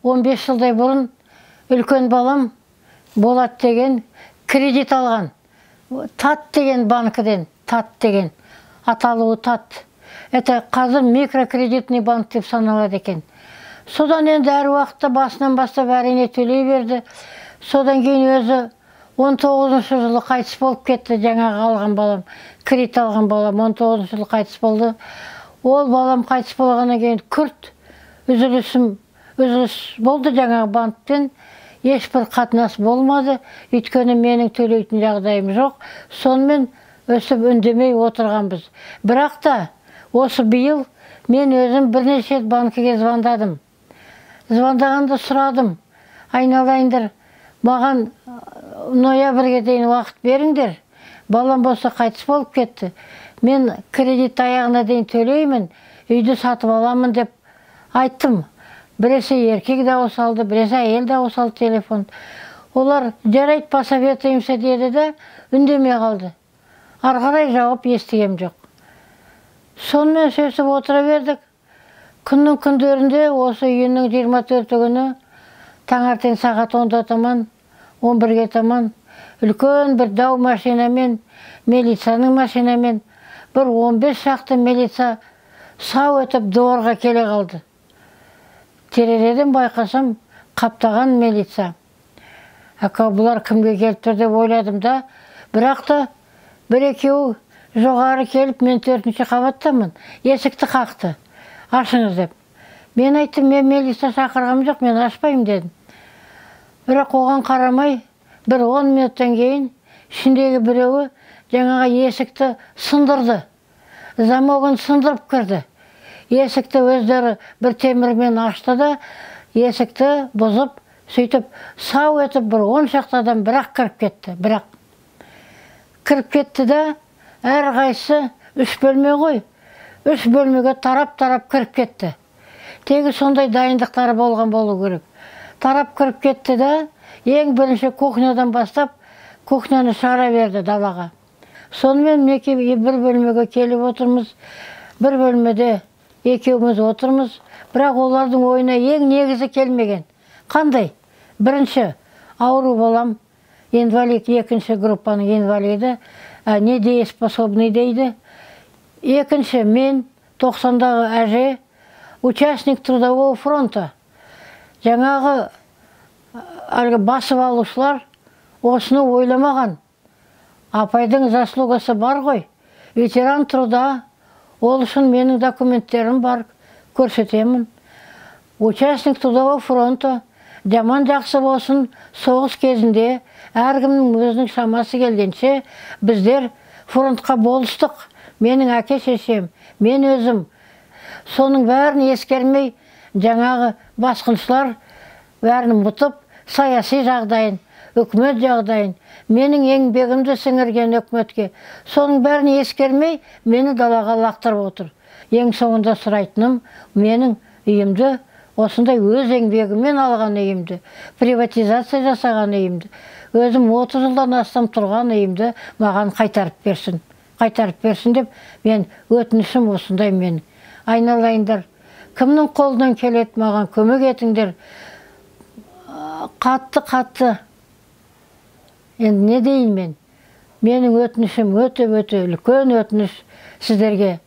15 жылдай бұрын үлкен балам Болат деген кредит алған. ТАТ деген банкіден, ТАТ деген, аталуы ТАТ. Это қазір микрокредитный банк деп саналады екен. Содан енді әр уақытта басынан бастап әрине төлей берді. Содан кейін өзі 19 жылы қайтыс болып кетті. Жаңағы алған балам, кредит алған балам 19 жылы қайтыс болды. Ол балам қайтыс болғаннан кейін күрт үзіліс болды жаңағы банктен. Ешбір қатынас болмады. Өйткені менің төлейтін жағдайым жоқ. Сонымен өсіп үндемей отырғанбыз. Бірақ та осы биыл мен өзім бірнеше банкіге звондадым. Звондағанда сұрадым. Айналайындар, маған ноябрьге дейін уақыт беріңдер. Балам болса қайтыс болып кетті. Мен кредит аяғына дейін төлеймін, үйді сатып аламын деп айттым. Біресе еркек дауыс алды, біресе әйел дауыс алды телефон. Олар жарайды посоветуемся деді де үндемей қалды. Ары қарай жауап естігем жоқ. Сонымен сөзіп отыра бердік. Күннің күндерінде осы үйінің 24 күні таңертең сағат 10-да таман, 11-ге таман үлкен бір дау машинамен, милицияның машинамен бір 15 шақты милиция сау өтіп дворға келе қалды. Терезеден байқасам қаптаған милиция. Бұлар кімге келіп тұр деп ойладым да, бірақ та бір-екеуі жоғары келіп, мен 4-ші қабаттамын, есікті қақты. Ашыңыз деп. Мен айттым, мен милиция шақырғам жоқ, мен ашпаймын дедім. Бірақ оған қарамай, бір 10 минуттан кейін ішіндегі біреуі жаңағы есікті сындырды. Замогын сындырып кірді. Есікті өздері бір темірмен ашты да, есікті бұзып, сөйтіп сау етіп бір 10 шақты адам бірақ кіріп кетті. Бірақ кіріп кетті да, әр қайсы 3 бөлме ғой. 3 бөлмеге тарап-тарап кіріп кетті. Тегі сондай дайындықтары болған болу керек. Тарап кіріп кетті да, ең бірінші кухнядан бастап, кухняны шығара берді далаға. Сонымен бір бөлмеге келіп отырмыз, бір бөлмеде екеуміз отырмыз, бірақ олардың ойына ең негізі келмеген. Қандай? Бірінші, ауру болам, инвалид, екінші группаның инвалиді, недееспособный дейді. Екінші, мен 90-дағы әже, участник трудового фронта. Жаңағы басып алушылар осыны ойламаған. Апайдың заслугасы бар ғой, ветеран труда. Ол үшін менің документтерім бар, көрсетемін. Участник трудового фронта, жаман жақсы болсын, соғыс кезінде әркімнің өзінің шамасы келгенше біздер фронтқа болыстық. Менің әке-шешем, мен өзім. Соның бәрін ескермей, жаңағы басқыншылар бәрін ұмытып, саяси жағдайын, үкімет жағдайын, менің еңбегімді сіңірген үкіметке, соның бәрін ескермей, мені далаға лақтырып отыр. Ең соңында сұрайтыным, менің үйімді, осындай өз еңбегіммен алған үйімді, приватизация жасаған үйімді, өзім 30 жылдан астам тұрған үйімді маған қайтарып берсін. Қайтарып берсін деп, мен өтінішім осындай мен. Айналайындар, кімнің қолынан келеді маған көмек етіңдер. Қатты. Енді не дейін мен? Менің өтінішім өте үлкен өтініш сіздерге.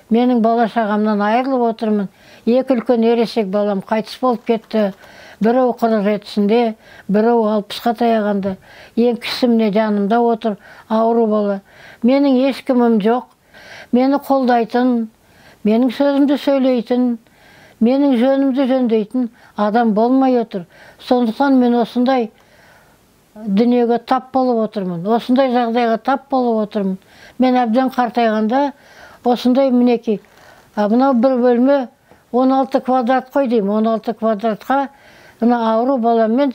Менің бала шағамнан айырылып отырмын. 2 үлкен ересек балам қайтыс болып кетті. Біреу 47-сінде, біреу 60-қа таяғанда. Ең кішісі міне жанымда отыр, ауру бала. Менің ешкімім жоқ. Мені қолдайтын, менің сөзімді сөйлейтін, менің жөнімді жөндейтін адам болмай отыр. Сондықтан мен осындай дүниеге тап болып отырмын. Осындай жағдайға тап болып отырмын. Мен әбден қартайғанда осындай мінеки. Мынау бір бөлме 16 квадрат қой деймін. 16 квадратқа ауру баламен,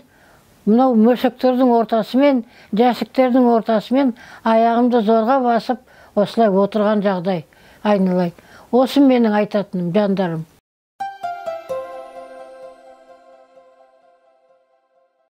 мынау мөшектердің ортасымен, жәшіктердің ортасымен аяғымды зорға басып, осылай отырған жағдай. Айналайын. Осы менің айтатыным, жандарым.